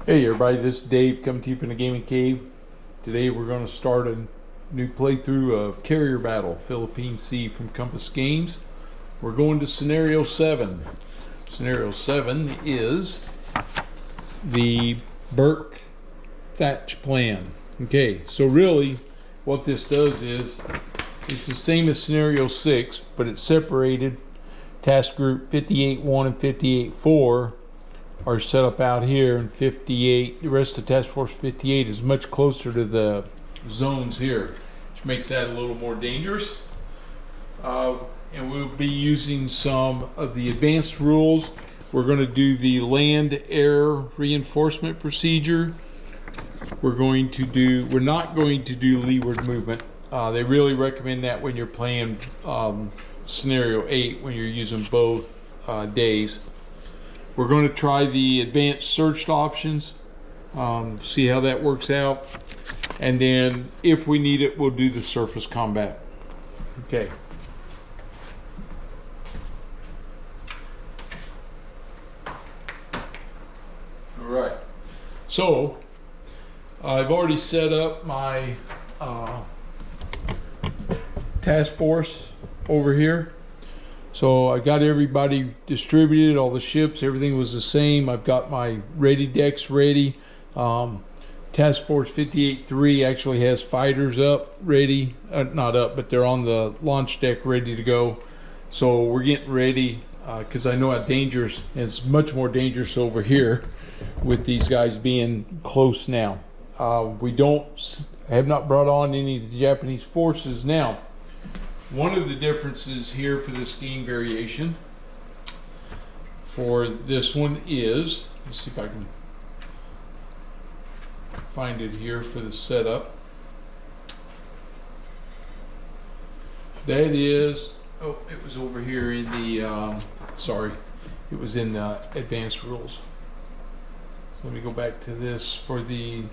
Hey everybody, this is Dave coming to you from the Gaming Cave. Today we're going to start a new playthrough of Carrier Battle, Philippine Sea from Compass Games. We're going to Scenario 7. Scenario 7 is the Burke Thatch Plan. Okay, so really what this does is it's the same as Scenario 6, but it's separated. Task Group 58-1 and 58-4 are set up out here, and 58, the rest of Task Force 58 is much closer to the zones here, which makes that a little more dangerous. And we'll be using some of the advanced rules. We're going to do the land-air reinforcement procedure. We're not going to do leeward movement. They really recommend that when you're playing Scenario 8, when you're using both days. We're going to try the advanced searched options, see how that works out, and then if we need it, we'll do the surface combat. Okay. All right. So I've already set up my task force over here. So I got everybody distributed, all the ships, everything was the same. I've got my ready decks ready. Task Force 58-3 actually has fighters up, ready, not up, but they're on the launch deck ready to go. So we're getting ready because I know how dangerous, and it's much more dangerous over here with these guys being close now. Have not brought on any of the Japanese forces now. One of the differences here for this game variation for this one is, let's see if I can find it here for the setup. That is, oh, it was over here in the, sorry, it was in the advanced rules. So let me go back to this for the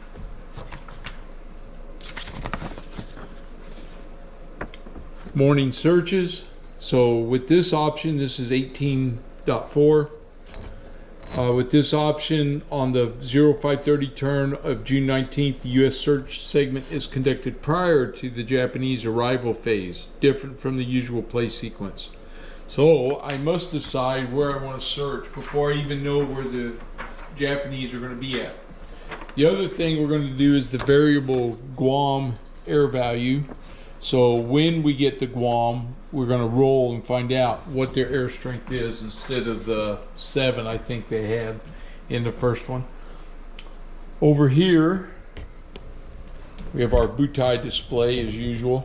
morning searches. So with this option, this is 18.4. With this option, on the 0530 turn of June 19th, the U.S. search segment is conducted prior to the Japanese arrival phase, different from the usual play sequence. So I must decide where I want to search before I even know where the Japanese are going to be at. The other thing we're going to do is the variable Guam air value. So when we get to Guam, we're going to roll and find out what their air strength is instead of the 7 I think they had in the first one. Over here, we have our butai display as usual.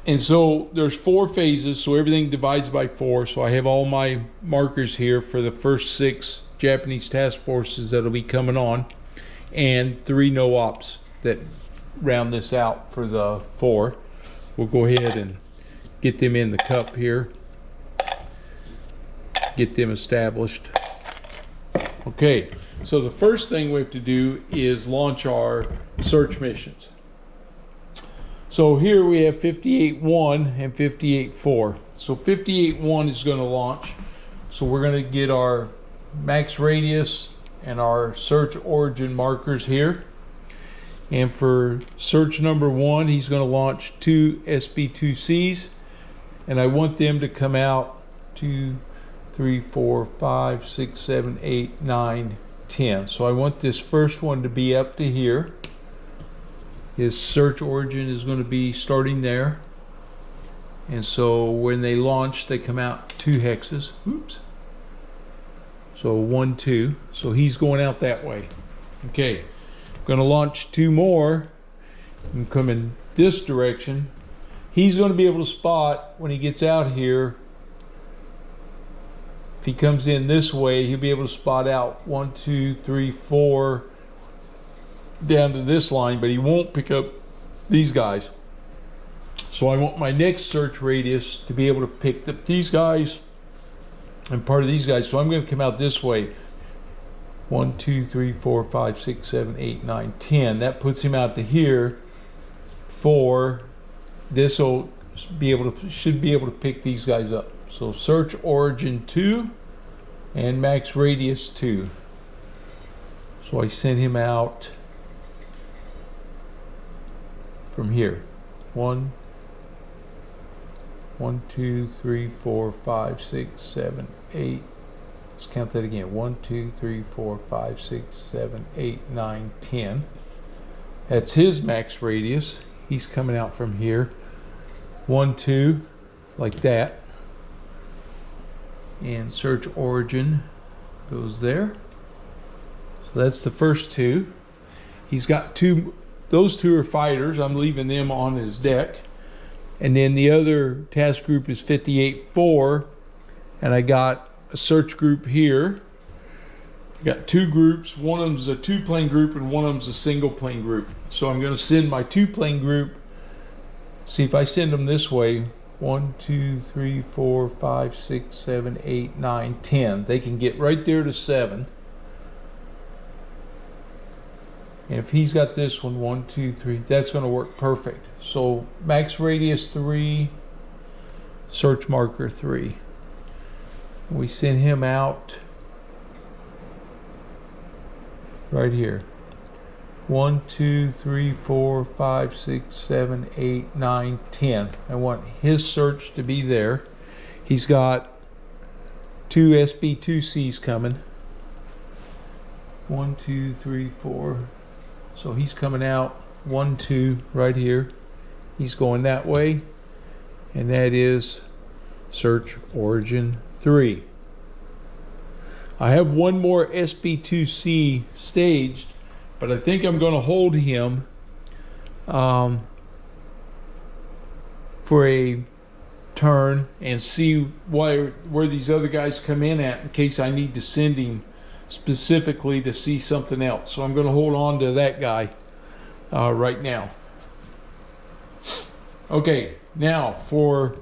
And so there's 4 phases, so everything divides by 4. So I have all my markers here for the first 6 Japanese task forces that'll be coming on, and 3 no-ops that round this out for the 4. We'll go ahead and get them in the cup here, get them established. Okay, so the first thing we have to do is launch our search missions. So here we have 58-1 and 58-4. So 58-1 is going to launch. So we're going to get our max radius and our search origin markers here. And for search number 1, he's going to launch 2 SB-2Cs, and I want them to come out 2, 3, 4, 5, 6, 7, 8, 9, 10. So I want this first one to be up to here. His search origin is going to be starting there, and so when they launch, they come out 2 hexes. Oops. So 1, 2. So he's going out that way. Okay. Going to launch 2 more and come in this direction. He's going to be able to spot when he gets out here. If he comes in this way, he'll be able to spot out 1, 2, 3, 4 down to this line, but he won't pick up these guys. So I want my next search radius to be able to pick up these guys and part of these guys. So I'm going to come out this way. 1, 2, 3, 4, 5, 6, 7, 8, 9, 10. That puts him out to here. 4. This will should be able to pick these guys up. So search origin 2 and max radius 2. So I send him out from here. 1, 2, 3, 4, 5, 6, 7, 8. Let's count that again. 1, 2, 3, 4, 5, 6, 7, 8, 9, 10. That's his max radius. He's coming out from here. 1, 2, like that. And search origin goes there. So that's the first two. He's got two, those two are fighters. I'm leaving them on his deck. And then the other task group is 58-4. And I got a search group here. I got two groups. One of them's a two-plane group and one of them's a single-plane group. So I'm going to send my two-plane group. See if I send them this way. 1, 2, 3, 4, 5, 6, 7, 8, 9, 10. They can get right there to 7. And if he's got this one, 1, 2, 3, that's going to work perfect. So max radius 3, search marker 3. We send him out right here. 1, 2, 3, 4, 5, 6, 7, 8, 9, 10. I want his search to be there. He's got two SB2Cs coming. 1, 2, 3, 4. So he's coming out 1, 2 right here. He's going that way. And that is search origin 3. I have one more SB2C staged, but I think I'm going to hold him for a turn and see where these other guys come in at in case I need to send him specifically to see something else. So I'm going to hold on to that guy right now. Okay, now for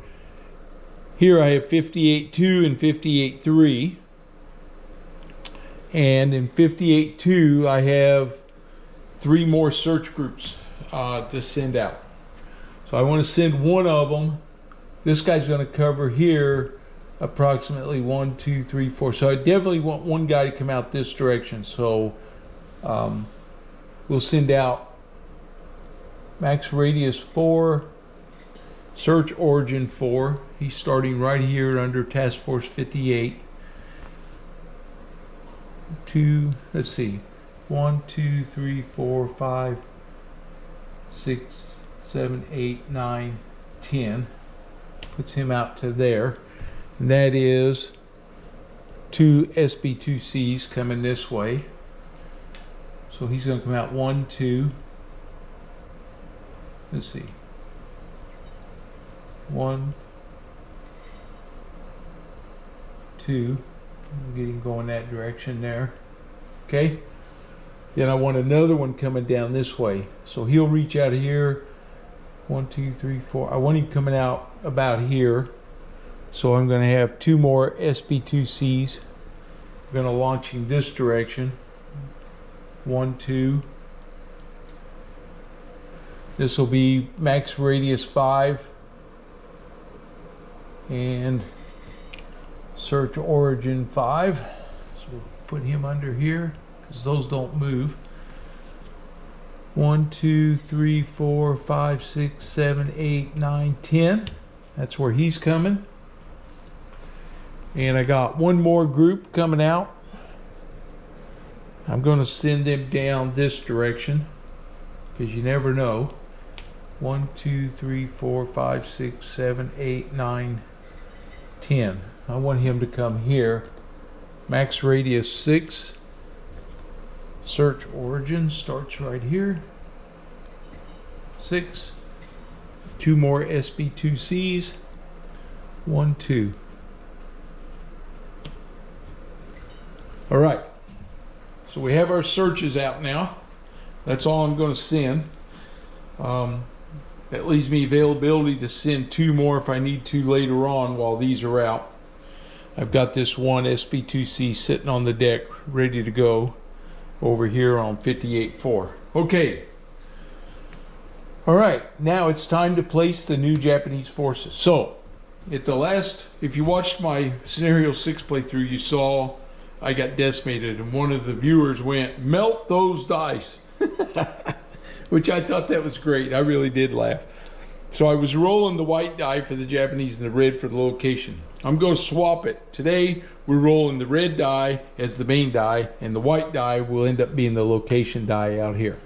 here I have 58-2 and 58-3. And in 58-2 I have 3 more search groups to send out. So I want to send one of them. This guy's going to cover here approximately 1, 2, 3, 4. So I definitely want one guy to come out this direction. So we'll send out max radius 4, search origin 4. He's starting right here under task force 58. 2, let's see, 1, 2, 3, 4, 5, 6, 7, 8, 9, 10. Puts him out to there. And that is 2 SB2Cs coming this way. So he's going to come out 1, 2. Let's see. 1, 2. Get him going that direction there. Okay. Then I want another one coming down this way. So he'll reach out here. 1, 2, 3, 4. I want him coming out about here. So I'm going to have 2 more SB2Cs. I'm going to launch him this direction. 1, 2. This will be max radius 5. And search origin 5. So we'll put him under here because those don't move. 1, 2, 3, 4, 5, 6, 7, 8, 9, 10. That's where he's coming. And I got one more group coming out. I'm going to send them down this direction because you never know. 1, 2, 3, 4, 5, 6, 7, 8, 9, 10. I want him to come here. Max radius 6. Search origin starts right here. 6. 2 more SB2Cs. 1, 2. All right. So we have our searches out now. That's all I'm going to send. That leaves me availability to send 2 more if I need to later on while these are out. I've got this one SB2C sitting on the deck ready to go over here on 58-4. Okay. All right, now it's time to place the new Japanese forces. So, at the last, if you watched my Scenario 6 playthrough, you saw I got decimated, and one of the viewers went, "Melt those dice," which I thought that was great. I really did laugh. So I was rolling the white die for the Japanese and the red for the location. I'm going to swap it. Today we're rolling the red die as the main die, and the white die will end up being the location die out here.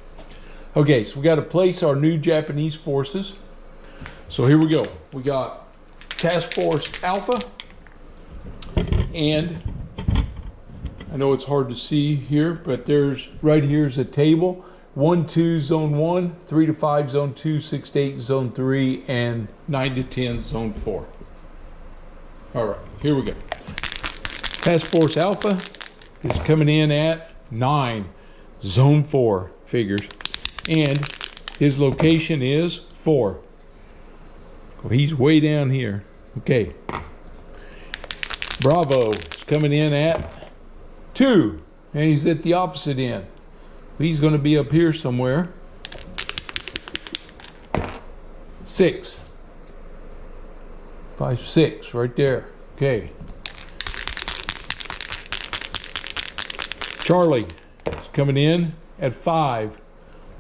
Okay, so we got to place our new Japanese forces. So here we go. We got Task Force Alpha, and I know it's hard to see here, but there's right here's a table. 1, 2, Zone 1, 3 to 5, Zone 2, 6 to 8, Zone 3, and 9 to 10, Zone 4. All right, here we go. Task Force Alpha is coming in at 9, Zone 4, figures. And his location is 4. Well, he's way down here. Okay. Bravo is coming in at 2, and he's at the opposite end. He's going to be up here somewhere. 6. 5, 6, right there. Okay. Charlie is coming in at 5.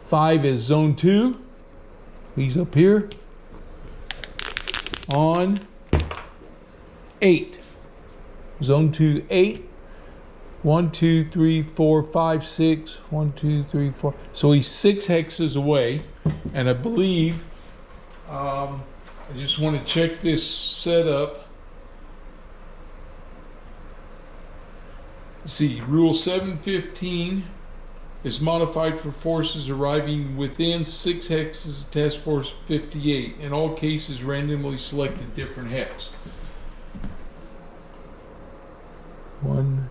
5 is Zone 2. He's up here. On 8. Zone 2, 8. 1, 2, 3, 4, 5, 6. 1, 2, 3, 4. So he's 6 hexes away. And I believe, I just want to check this setup. Let's see, Rule 715 is modified for forces arriving within 6 hexes of Task Force 58. In all cases, randomly select a different hex. 1,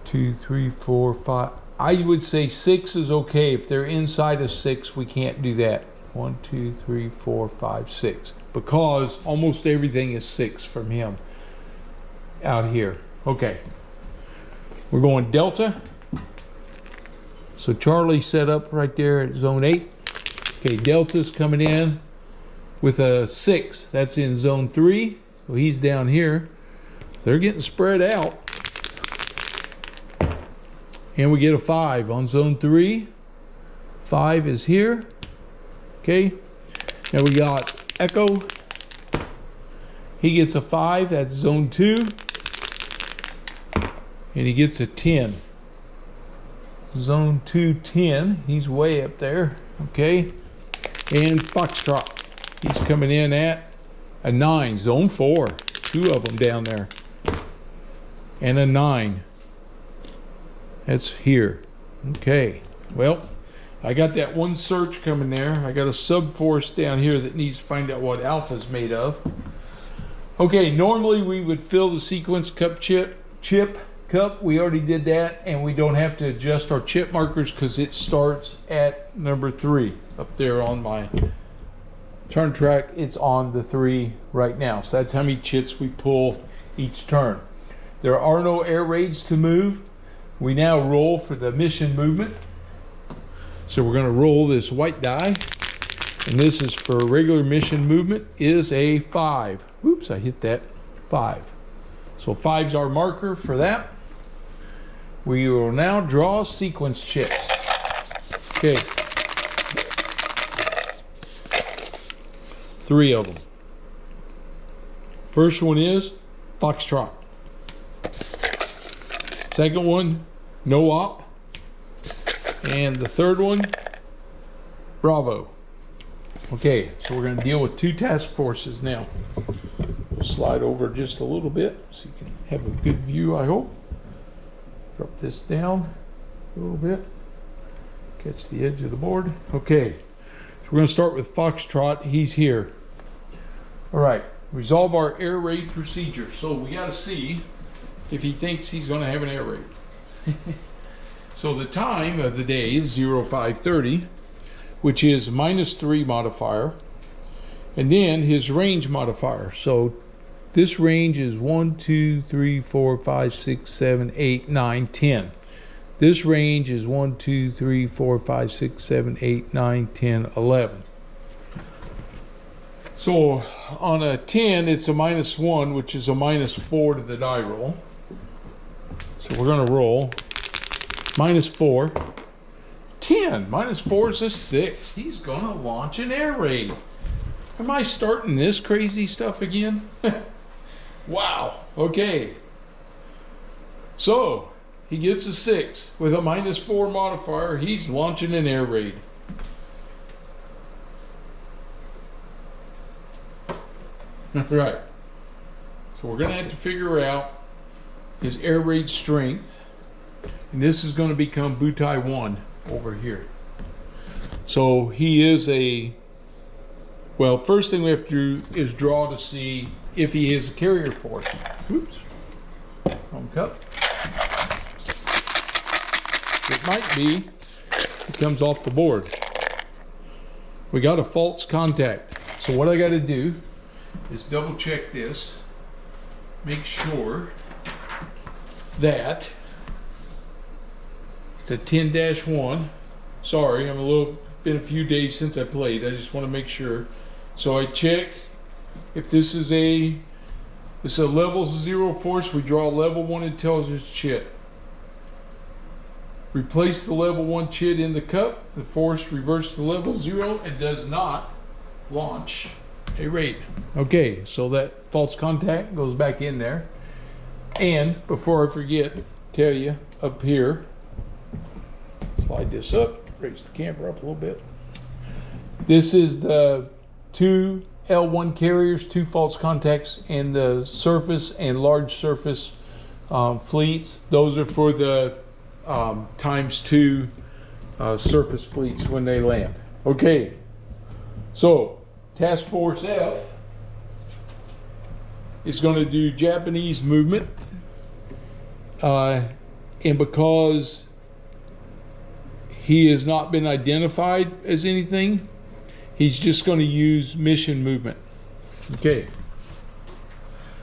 2, 3, 4, 5. I would say 6 is okay. If they're inside of 6, we can't do that. 1, 2, 3, 4, 5, 6. Because almost everything is 6 from him out here. Okay. We're going Delta. So Charlie set up right there at Zone 8. Okay, Delta's coming in with a 6. That's in Zone 3. So he's down here. They're getting spread out. And we get a 5 on Zone 3. 5 is here. Okay. Now we got Echo. He gets a 5. That's Zone 2. And he gets a 10. Zone 2, 10. He's way up there. Okay. And Foxtrot. He's coming in at a 9. Zone 4. 2 of them down there. And a 9. That's here. Okay. Well, I got that one search coming there. I got a sub-force down here that needs to find out what Alpha's made of. Okay, normally we would fill the sequence cup chip cup. We already did that, and we don't have to adjust our chip markers because it starts at number 3 up there on my turn track. It's on the 3 right now, so that's how many chips we pull each turn. There are no air raids to move. We now roll for the mission movement. So we're going to roll this white die, and this is for regular mission movement is a 5. Oops, I hit that. 5. So 5's our marker for that. We will now draw sequence chips. Okay. 3 of them. First one is Foxtrot. Second one, no op. And the third one, Bravo. Okay, so we're going to deal with 2 task forces now. We'll slide over just a little bit so you can have a good view, I hope. Drop this down a little bit. Catch the edge of the board. Okay, so we're going to start with Foxtrot. He's here. All right, resolve our air raid procedure. So we got to see if he thinks he's going to have an air raid. So the time of the day is 0530, which is -3 modifier, and then his range modifier. So this range is 1, 2, 3, 4, 5, 6, 7, 8, 9, 10. This range is 1, 2, 3, 4, 5, 6, 7, 8, 9, 10, 11. So on a 10, it's a -1, which is a -4 to the die roll. So we're going to roll -4. 10. -4 is a 6. He's going to launch an air raid. Am I starting this crazy stuff again? Wow. Okay. So he gets a 6 with a -4 modifier. He's launching an air raid. Right. So we're going to have to figure out his air raid strength. And this is going to become Butai 1 over here. So he is a... Well, first thing we have to do is draw to see if he is a carrier force. Oops. Wrong cup. It might be. It comes off the board. We got a false contact. So what I got to do is double check this. Make sure that it's a 10-1. Sorry, been a few days since I played. I just want to make sure. So I check if this is a level 0 force. We draw level 1 intelligence chit. Replace the level 1 chit in the cup. The force reverts to level 0 and does not launch a raid. Okay, so that false contact goes back in there. And before I forget, tell you up here, slide this up, raise the camera up a little bit. This is the 2 L1 carriers, 2 false contacts, and the surface and large surface fleets. Those are for the ×2 surface fleets when they land. Okay, so Task Force F is going to do Japanese movement, and because he has not been identified as anything, he's just going to use mission movement. Okay,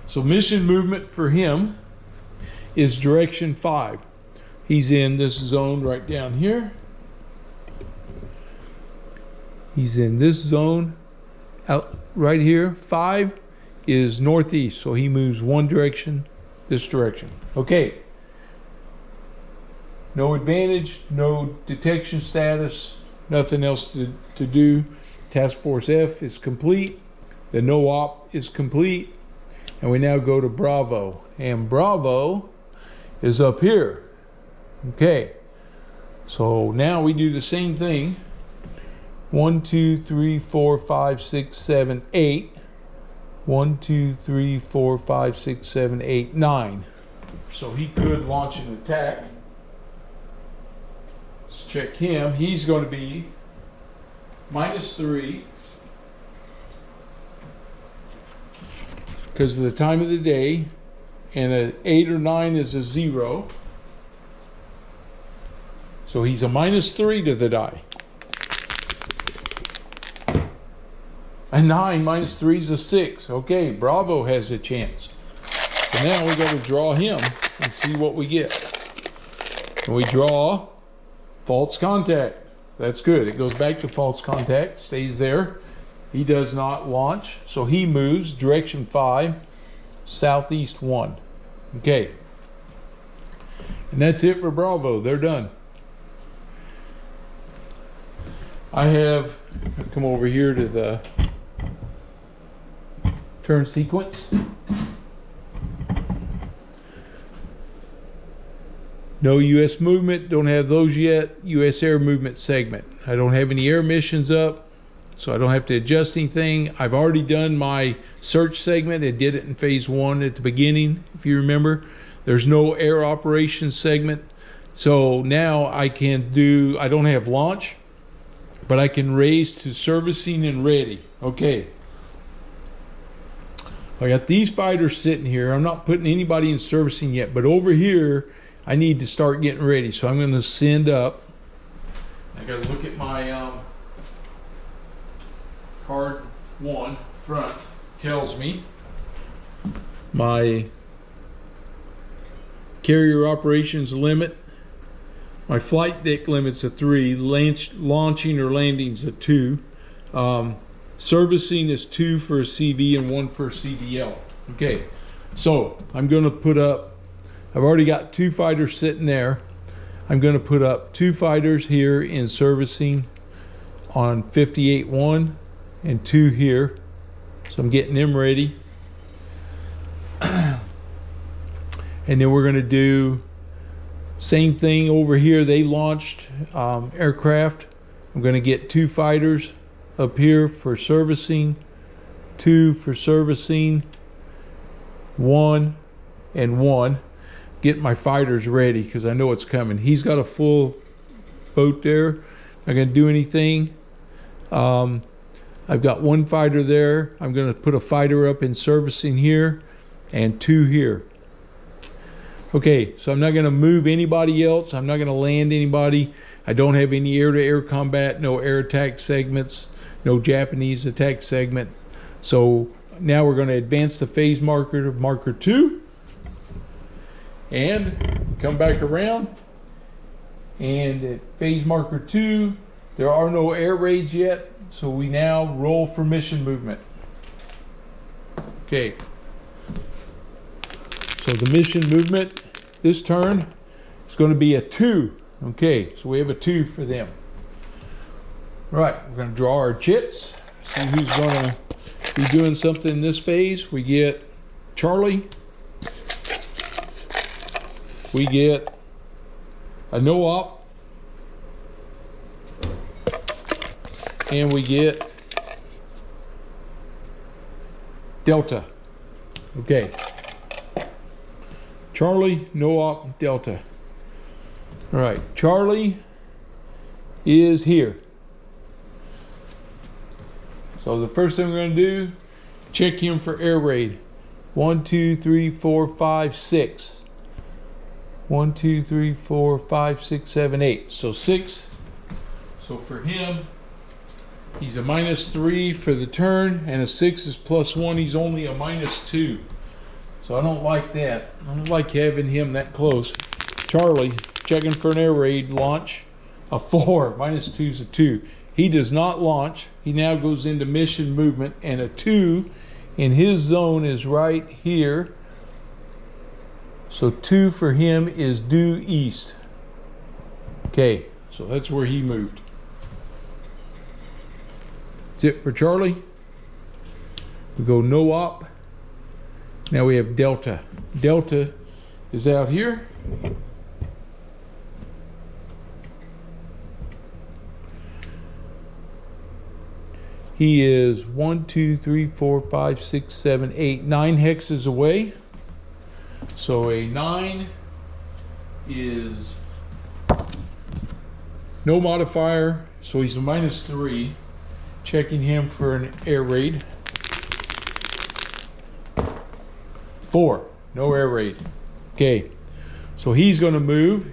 so mission movement for him is direction 5. He's in this zone right down here. He's in this zone out right here. 5 is northeast, so he moves one direction, this direction. Okay. No advantage, no detection status, nothing else to do. Task Force F is complete. The no-op is complete. And we now go to Bravo. And Bravo is up here. Okay. So now we do the same thing. 1, 2, 3, 4, 5, 6, 7, 8. 1, 2, 3, 4, 5, 6, 7, 8, 9. So he could launch an attack. Let's check him. He's going to be -3 because of the time of the day, and an 8 or 9 is a 0. So he's a -3 to the die. A 9 -3 is a 6. Okay, Bravo has a chance. So now we got to draw him and see what we get. And we draw false contact. That's good. It goes back to false contact, stays there. He does not launch, so he moves direction 5, southeast 1. Okay. And that's it for Bravo. They're done. I have come over here to the turn sequence. No U.S. movement, don't have those yet. U.S. air movement segment. I don't have any air missions up, so I don't have to adjust anything. I've already done my search segment. I did it in phase 1 at the beginning, if you remember. There's no air operations segment. So now I can do, I don't have launch, but I can raise to servicing and ready. Okay. I got these fighters sitting here. I'm not putting anybody in servicing yet, but over here, I need to start getting ready. So I'm going to send up. I got to look at my card 1 front. Tells me my carrier operations limit. My flight deck limit's a 3. Launching or landing's a 2. Servicing is 2 for a CV and 1 for a CDL. Okay, so I'm going to put up I've already got 2 fighters sitting there. I'm going to put up 2 fighters here in servicing on 58-1 and 2 here. So I'm getting them ready. And then we're going to do same thing over here. They launched aircraft. I'm going to get 2 fighters up here for servicing, 2 for servicing, 1 and 1. Get my fighters ready because I know it's coming. He's got a full boat there. Not going to do anything. I've got 1 fighter there. I'm going to put a fighter up in servicing here and 2 here. Okay, so I'm not going to move anybody else. I'm not going to land anybody. I don't have any air-to-air combat, no air attack segments, no Japanese attack segment. So now we're going to advance the phase marker to marker 2 and come back around. And at phase marker 2, there are no air raids yet, so we now roll for mission movement. Okay. So the mission movement this turn is going to be a 2. Okay, so we have a 2 for them. Right, we're going to draw our chits. See who's going to be doing something in this phase. We get Charlie. We get a no-op. And we get Delta. Okay. Charlie, no-op, Delta. All right, Charlie is here. So the first thing we're going to do, check him for air raid. 1, 2, 3, 4, 5, 6. 1, 2, 3, 4, 5, 6, 7, 8. So 6. So for him, he's a -3 for the turn, and a 6 is +1. He's only a -2. So I don't like that. I don't like having him that close. Charlie, checking for an air raid launch. A 4, -2 is a 2. He does not launch. He now goes into mission movement, and a 2 in his zone is right here. So 2 for him is due east. Okay, so that's where he moved. That's it for Charlie. We go no op. Now we have Delta. Delta is out here. He is 1, 2, 3, 4, 5, 6, 7, 8, 9 hexes away. So a 9 is no modifier, so he's a -3. Checking him for an air raid. 4, no air raid. Okay, so he's going to move.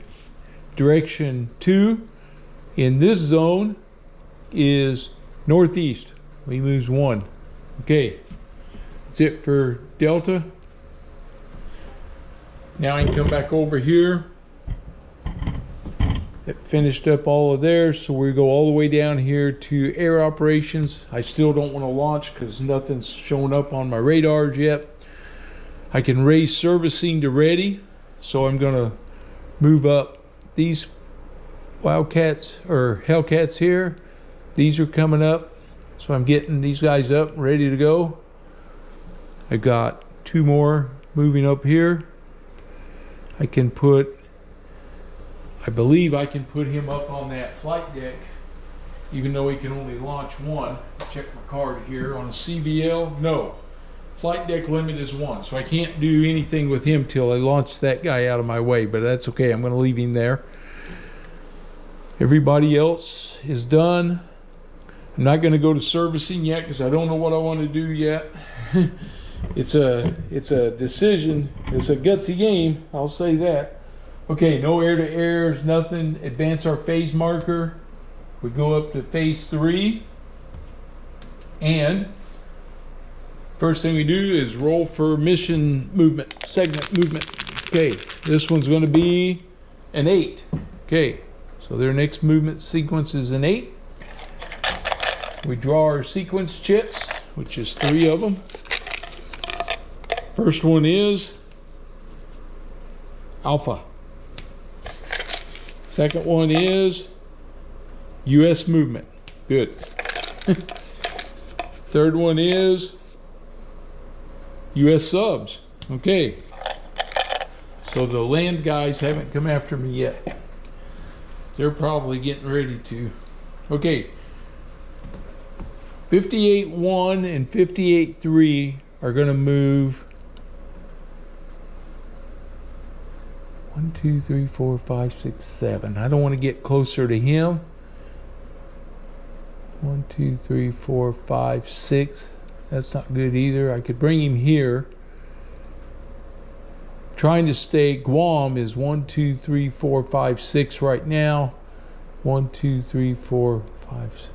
Direction 2 in this zone is northeast. He moves 1. Okay, that's it for Delta. Now I can come back over here. It finished up all of there, so we go all the way down here to air operations. I still don't want to launch because nothing's showing up on my radars yet. I can raise servicing to ready, so I'm going to move up these Wildcats or Hellcats here. These are coming up, so I'm getting these guys up ready to go. I got 2 more moving up here. I believe I can put him up on that flight deck, even though he can only launch 1. Check my card here on a CBL. No, flight deck limit is 1, so I can't do anything with him till I launch that guy out of my way, but that's okay. I'm going to leave him there. Everybody else is done. I'm not going to go to servicing yet because I don't know what I want to do yet. It's a decision. It's a gutsy game, I'll say that. Okay, no air to airs, nothing. Advance our phase marker. We go up to phase 3. And first thing we do is roll for mission movement, segment movement. Okay, this one's going to be an 8. Okay, so their next movement sequence is an 8. We draw our sequence chits, which is 3 of them. First one is Alpha. Second one is U.S. movement. Good. Third one is U.S. subs. Okay. So the land guys haven't come after me yet. They're probably getting ready to. Okay. 58-1 and 58-3 are going to move 1, 2, 3, 4, 5, 6, 7. I don't want to get closer to him. 1, 2, 3, 4, 5, 6. That's not good either. I could bring him here. Trying to stay. Guam is 1, 2, 3, 4, 5, 6 right now. 1, 2, 3, 4, 5,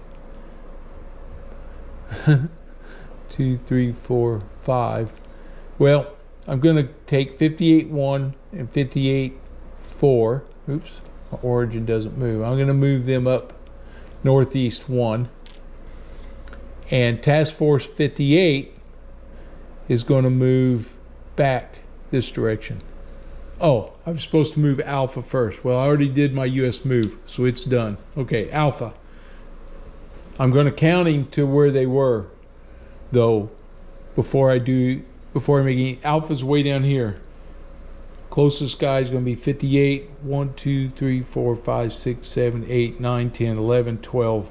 6. 2, 3, 4, 5. Well, I'm going to take 58-1 and 58-4. Oops, my origin doesn't move. I'm going to move them up northeast 1. And Task Force 58 is going to move back this direction. Oh, I was supposed to move Alpha first. Well, I already did my US move, so it's done. Okay, Alpha. I'm going to count him to where they were, though, before I make any. Alpha's way down here. Closest guy is going to be 58. 1, 2, 3, 4, 5, 6, 7, 8, 9, 10, 11, 12.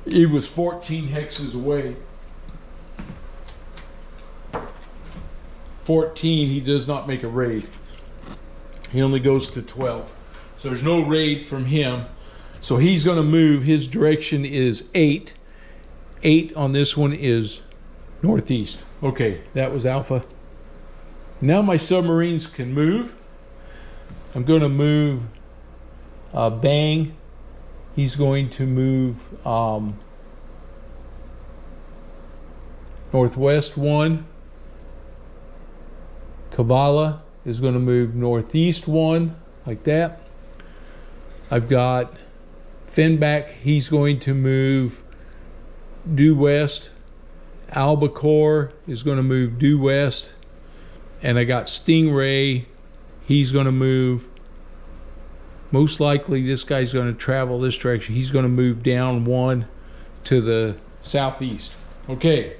He was 14 hexes away. 14, he does not make a raid. He only goes to 12. So there's no raid from him. So he's going to move. His direction is 8. 8 on this one is northeast. Okay, that was Alpha. Now my submarines can move. I'm going to move Bang. He's going to move northwest 1. Kavala is going to move northeast 1, like that. I've got Finback, he's going to move due west. Albacore is going to move due west. And I got Stingray, he's going to move, most likely this guy's going to travel this direction. He's going to move down 1 to the southeast. Okay.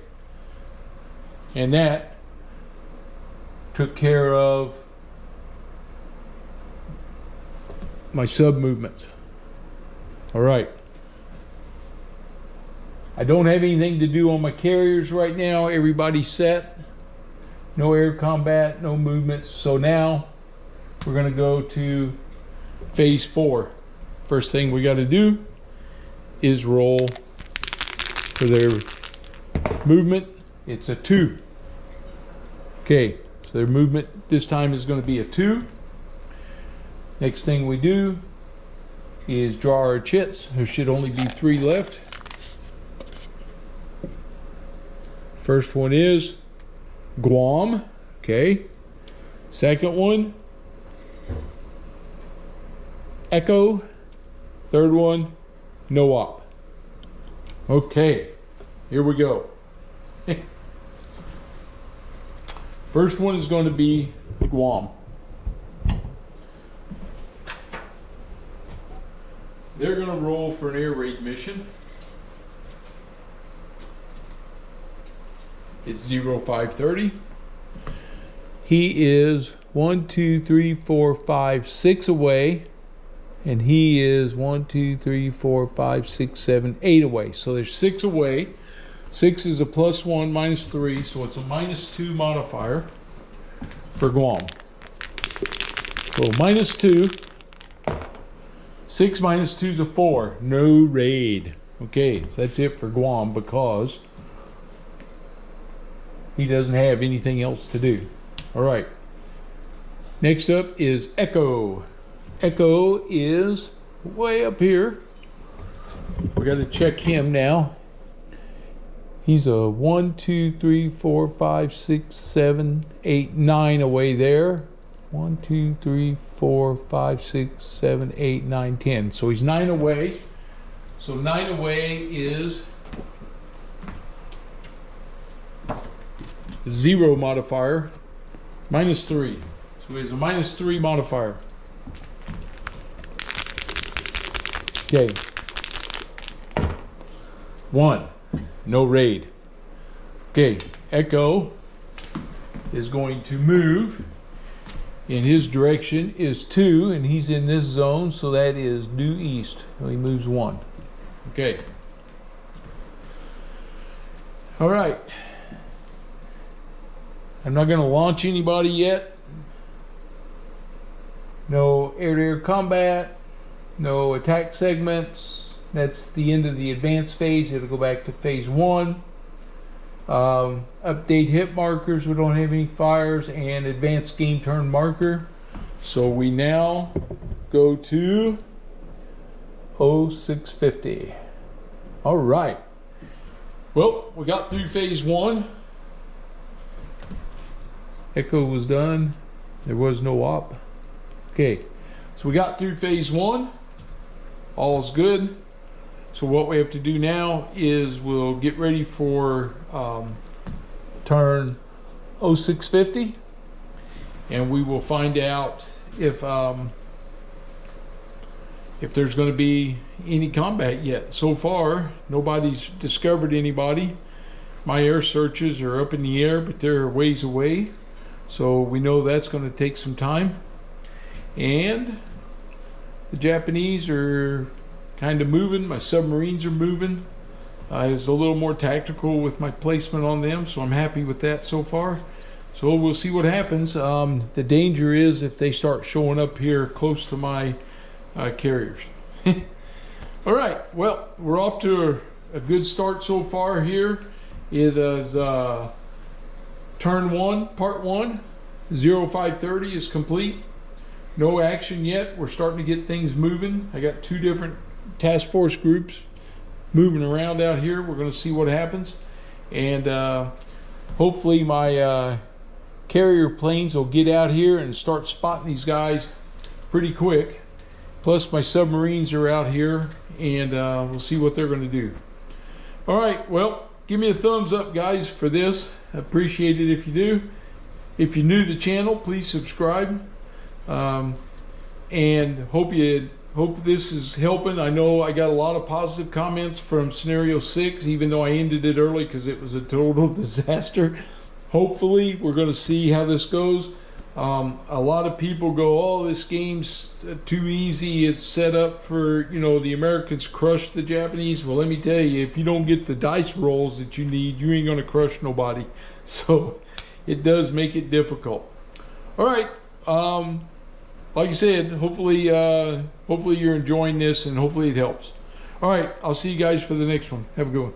And that took care of my sub movements. All right. I don't have anything to do on my carriers right now. Everybody's set. No air combat, no movements. So now we're going to go to phase 4. First thing we got to do is roll for their movement. It's a 2. Okay, so their movement this time is going to be a 2. Next thing we do is draw our chits. There should only be 3 left. First one is Guam. Okay. Second one, Echo. Third one, NOOP. Okay, here we go. First one is going to be Guam. They're going to roll for an air raid mission. It's 0530. He is 1, 2, 3, 4, 5, 6 away. And he is 1, 2, 3, 4, 5, 6, 7, 8 away. So there's 6 away. 6 is a +1, -3. So it's a -2 modifier for Guam. So -2. 6 minus 2 is a 4. No raid. Okay, so that's it for Guam because he doesn't have anything else to do. All right. Next up is Echo. Echo is way up here. We got to check him now. He's a 1, 2, 3, 4, 5, 6, 7, 8, 9 away there. 1, 2, 3, 4, 5, 6, 7, 8, 9, 10. So he's 9 away. So 9 away is 0 modifier, -3. So So he has a -3 modifier. Okay. 1. No raid. Okay. Echo is going to move. In his direction is 2, and he's in this zone, so that is due east. So he moves 1. Okay. All right. I'm not going to launch anybody yet. No air-to-air combat. No attack segments. That's the end of the advanced phase. It'll go back to phase 1. Update hit markers. We don't have any fires, and advanced game turn marker. So we now go to 0650. All right. Well, we got through phase 1. Echo was done. There was no op. Okay, so we got through phase 1. All's good. So what we have to do now is we'll get ready for turn 0650, and we will find out if there's going to be any combat yet. So far, nobody's discovered anybody. My air searches are up in the air, but they're ways away. So we know that's going to take some time. And the Japanese are kind of moving. My submarines are moving. I was a little more tactical with my placement on them, so I'm happy with that so far. So we'll see what happens. The danger is if they start showing up here close to my carriers. All right, well, we're off to a good start so far here. It is turn 1, part 1. 0530 is complete. No action yet. We're starting to get things moving. I got 2 different task force groups moving around out here. We're going to see what happens, and hopefully my carrier planes will get out here and start spotting these guys pretty quick. Plus my submarines are out here, and we'll see what they're going to do. All right, well, give me a thumbs up, guys, for this. I appreciate it if you do. If you're new to the channel, please subscribe, and hope this is helping. I know I got a lot of positive comments from scenario 6, even though I ended it early because it was a total disaster. Hopefully we're going to see how this goes. A lot of people go, oh, this game's too easy, it's set up for, you know, the Americans crush the Japanese. Well, let me tell you, if you don't get the dice rolls that you need, you ain't going to crush nobody. So it does make it difficult. All right, like I said, hopefully you're enjoying this, and hopefully it helps. All right, I'll see you guys for the next one. Have a good one.